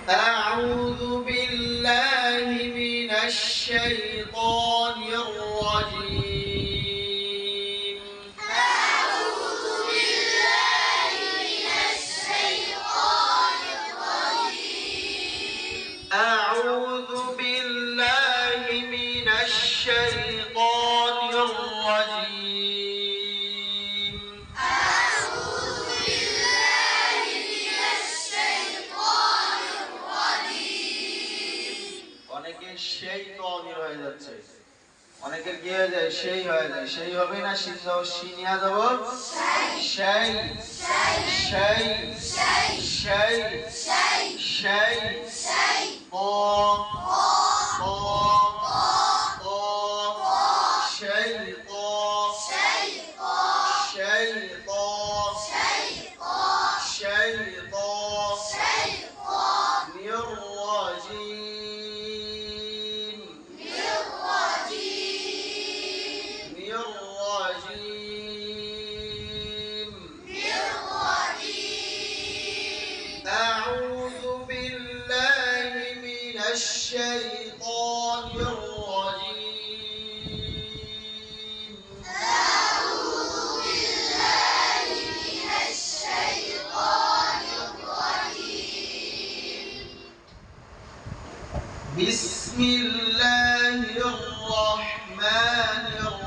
أعوذ بالله من الشيطان الرجيم أعوذ بالله من الشيطان الرجيم أعوذ بالله من الشيطان الرجيم أعوذ بالله من الشيطان الرجيم অনেকের সেই তনির হয়ে যাচ্ছে, অনেকের কি হয়ে যায়, সেই হয়ে যায়। সেই হবে না, সিনিয়া যাব সেই সেই সেই সেই ক ক ক সেই ক সেই ক সেই ক নির্রাজিম নির্রাজিম أعوذ بالله من الشيطان الرجيم أعوذ بالله من الشيطان الرجيم بسم الله الرحمن الرحيم